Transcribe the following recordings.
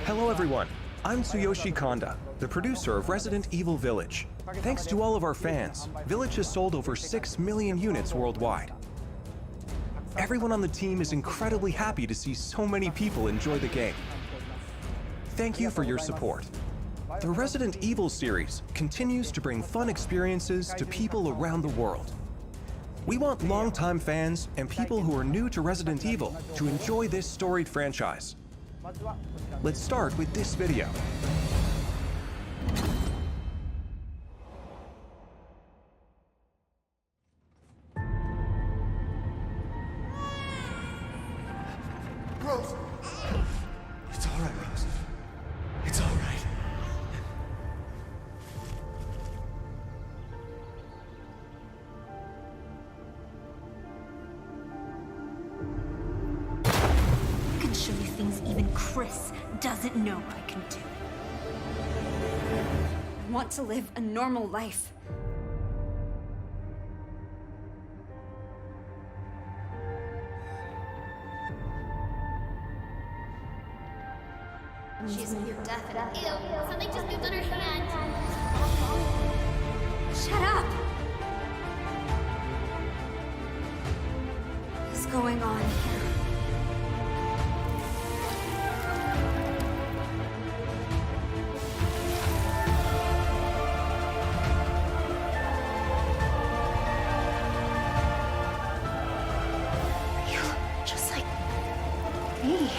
Hello everyone, I'm Tsuyoshi Kanda, the producer of Resident Evil Village. Thanks to all of our fans, Village has sold over 6 million units worldwide. Everyone on the team is incredibly happy to see so many people enjoy the game. Thank you for your support. The Resident Evil series continues to bring fun experiences to people around the world. We want longtime fans and people who are new to Resident Evil to enjoy this storied franchise. Let's start with this video. Rose! It's all right, Rose. It's all right. I can show you things even Chris doesn't know I can do. I want to live a normal life. She's moved definitely. Ew, something just moved on her hand. Shut up! What's going on here? You look just like me.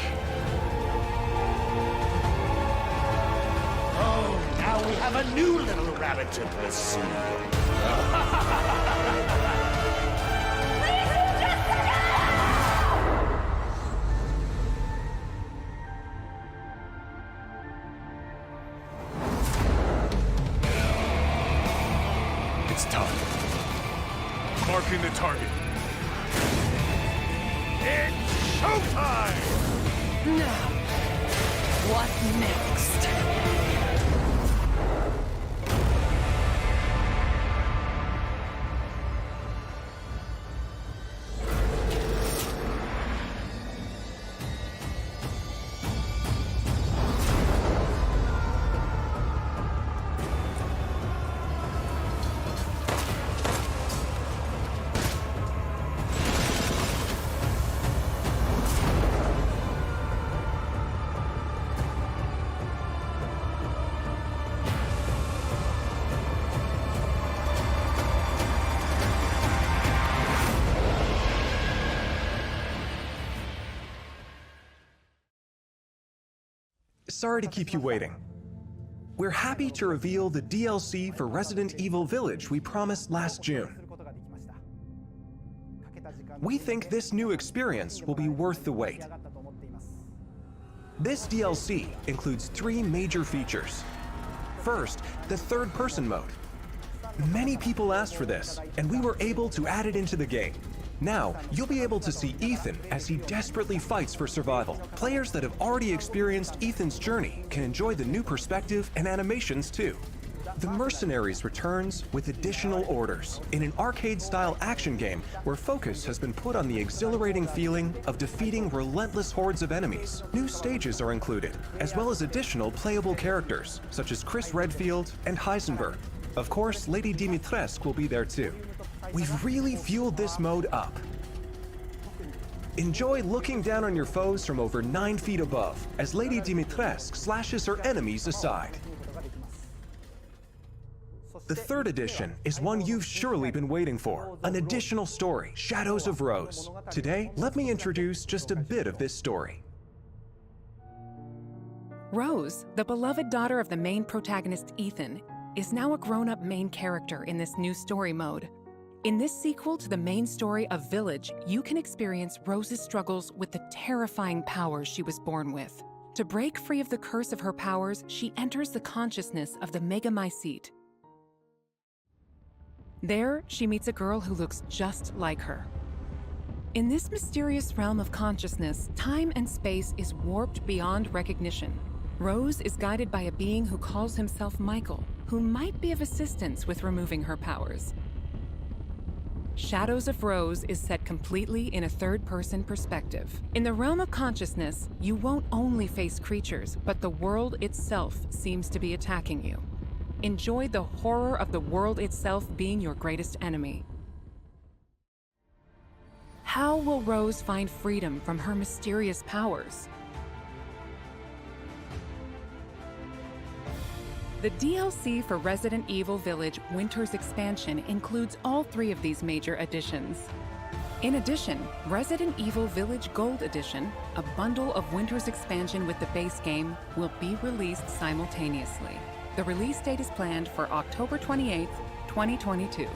Now we have a new little rabbit to pursue. It's time. Marking the target. It's showtime! Now, what next? Sorry to keep you waiting. We're happy to reveal the DLC for Resident Evil Village we promised last June. We think this new experience will be worth the wait. This DLC includes 3 major features. First, the third-person mode. Many people asked for this, and we were able to add it into the game. Now, you'll be able to see Ethan as he desperately fights for survival. Players that have already experienced Ethan's journey can enjoy the new perspective and animations too. The Mercenaries returns with additional orders in an arcade-style action game where focus has been put on the exhilarating feeling of defeating relentless hordes of enemies. New stages are included, as well as additional playable characters, such as Chris Redfield and Heisenberg. Of course, Lady Dimitrescu will be there too. We've really fueled this mode up. Enjoy looking down on your foes from over 9 feet above as Lady Dimitrescu slashes her enemies aside. The third edition is one you've surely been waiting for, an additional story, Shadows of Rose. Today, let me introduce just a bit of this story. Rose, the beloved daughter of the main protagonist Ethan, is now a grown-up main character in this new story mode. In this sequel to the main story of Village, you can experience Rose's struggles with the terrifying powers she was born with. To break free of the curse of her powers, she enters the consciousness of the Megamycete. There, she meets a girl who looks just like her. In this mysterious realm of consciousness, time and space is warped beyond recognition. Rose is guided by a being who calls himself Michael, who might be of assistance with removing her powers. Shadows of Rose is set completely in a third-person perspective. In the realm of consciousness, you won't only face creatures, but the world itself seems to be attacking you. Enjoy the horror of the world itself being your greatest enemy. How will Rose find freedom from her mysterious powers? The DLC for Resident Evil Village Winter's Expansion includes all 3 of these major additions. In addition, Resident Evil Village Gold Edition, a bundle of Winter's Expansion with the base game, will be released simultaneously. The release date is planned for October 28, 2022.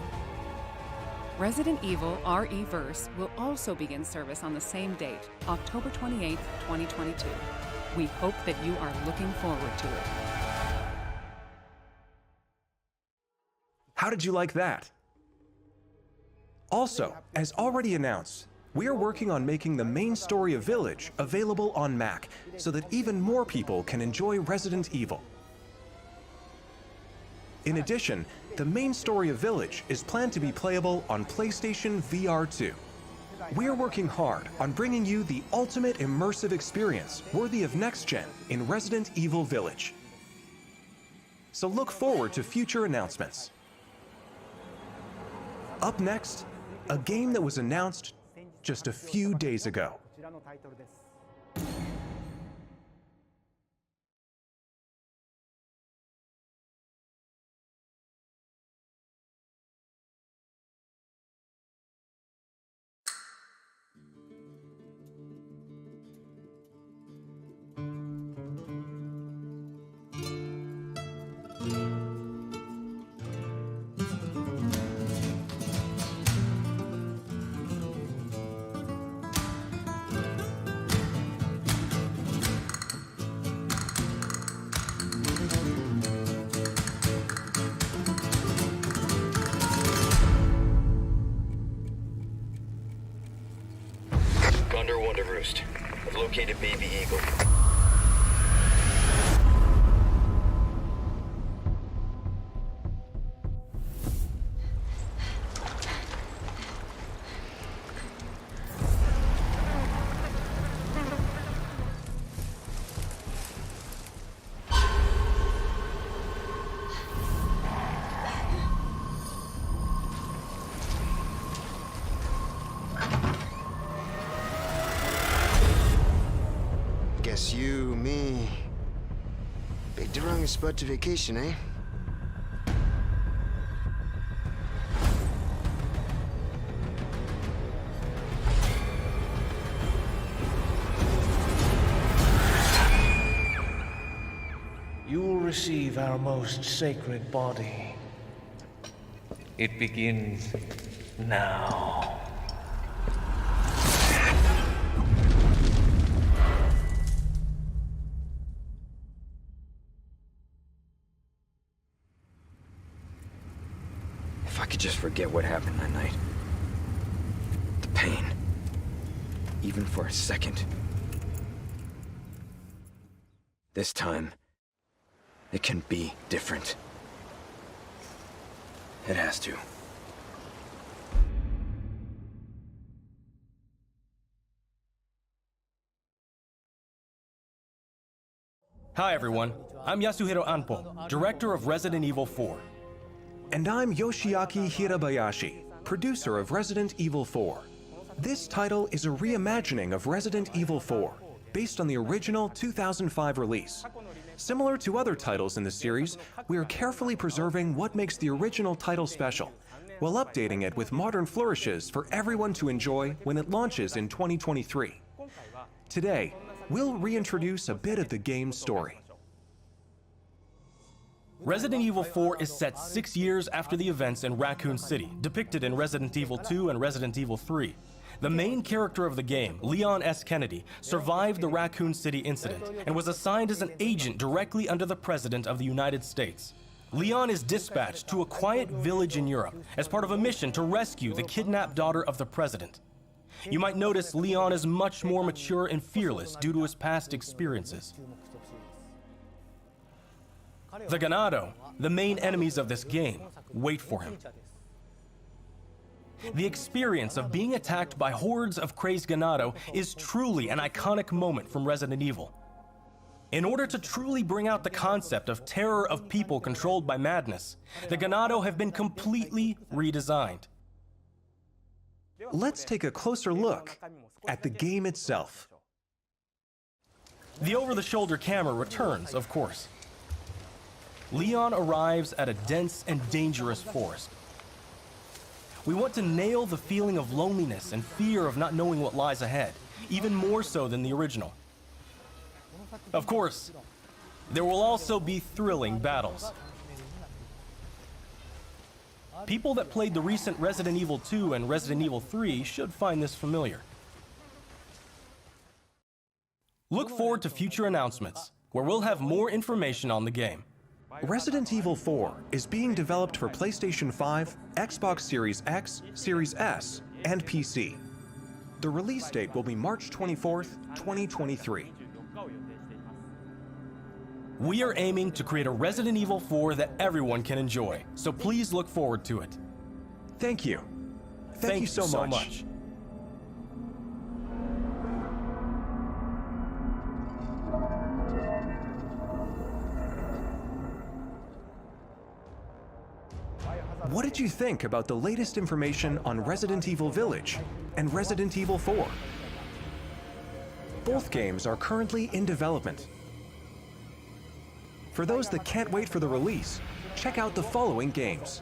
Resident Evil RE-Verse will also begin service on the same date, October 28, 2022. We hope that you are looking forward to it. How did you like that? Also, as already announced, we are working on making the main story of Village available on Mac so that even more people can enjoy Resident Evil. In addition, the main story of Village is planned to be playable on PlayStation VR 2. We're working hard on bringing you the ultimate immersive experience worthy of next-gen in Resident Evil Village. So look forward to future announcements. Up next, a game that was announced just a few days ago. I've located Baby Eagle. Guess you, me, picked the wrong spot to vacation, eh? You will receive our most sacred body. It begins now. If I could just forget what happened that night. The pain. Even for a second. This time, it can be different. It has to. Hi everyone, I'm Yasuhiro Anpo, director of Resident Evil 4. And I'm Yoshiaki Hirabayashi, producer of Resident Evil 4. This title is a reimagining of Resident Evil 4, based on the original 2005 release. Similar to other titles in the series, we are carefully preserving what makes the original title special, while updating it with modern flourishes for everyone to enjoy when it launches in 2023. Today, we'll reintroduce a bit of the game's story. Resident Evil 4 is set 6 years after the events in Raccoon City, depicted in Resident Evil 2 and Resident Evil 3. The main character of the game, Leon S. Kennedy, survived the Raccoon City incident and was assigned as an agent directly under the President of the United States. Leon is dispatched to a quiet village in Europe as part of a mission to rescue the kidnapped daughter of the President. You might notice Leon is much more mature and fearless due to his past experiences. The Ganado, the main enemies of this game, wait for him. The experience of being attacked by hordes of crazed ganado is truly an iconic moment from Resident Evil. In order to truly bring out the concept of terror of people controlled by madness, the ganado have been completely redesigned. Let's take a closer look at the game itself. The over-the-shoulder camera returns, of course. Leon arrives at a dense and dangerous forest. We want to nail the feeling of loneliness and fear of not knowing what lies ahead, even more so than the original. Of course, there will also be thrilling battles. People that played the recent Resident Evil 2 and Resident Evil 3 should find this familiar. Look forward to future announcements, where we'll have more information on the game. Resident Evil 4 is being developed for PlayStation 5, Xbox Series X, Series S, and PC. The release date will be March 24th, 2023. We are aiming to create a Resident Evil 4 that everyone can enjoy, so please look forward to it. Thank you. Thank you so much. What did you think about the latest information on Resident Evil Village and Resident Evil 4? Both games are currently in development. For those that can't wait for the release, check out the following games.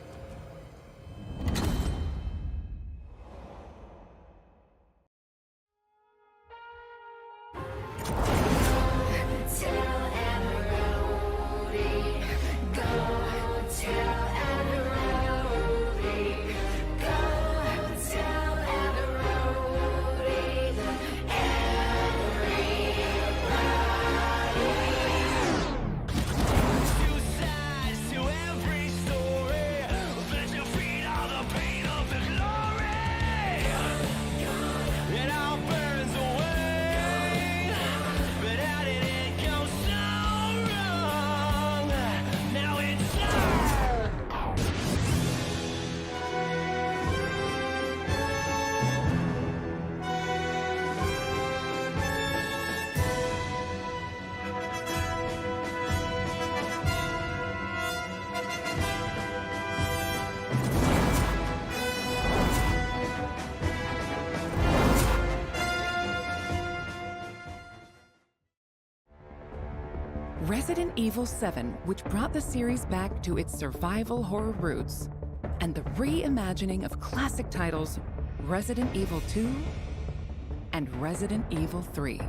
Resident Evil 7, which brought the series back to its survival horror roots, and the reimagining of classic titles Resident Evil 2 and Resident Evil 3.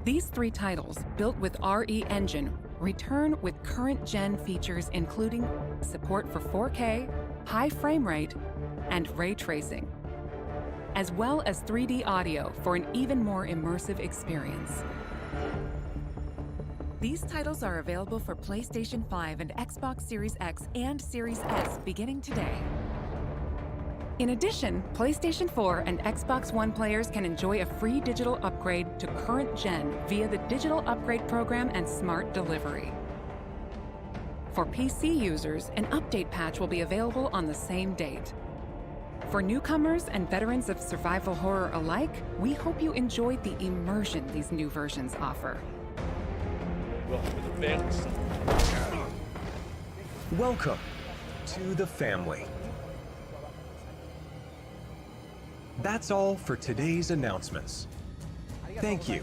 These three titles, built with RE Engine, return with current-gen features including support for 4K, high frame rate, and ray tracing, as well as 3D audio for an even more immersive experience. These titles are available for PlayStation 5 and Xbox Series X and Series S beginning today. In addition, PlayStation 4 and Xbox One players can enjoy a free digital upgrade to current gen via the Digital Upgrade Program and Smart Delivery. For PC users, an update patch will be available on the same date. For newcomers and veterans of survival horror alike, we hope you enjoyed the immersion these new versions offer. Welcome to the family. That's all for today's announcements. Thank you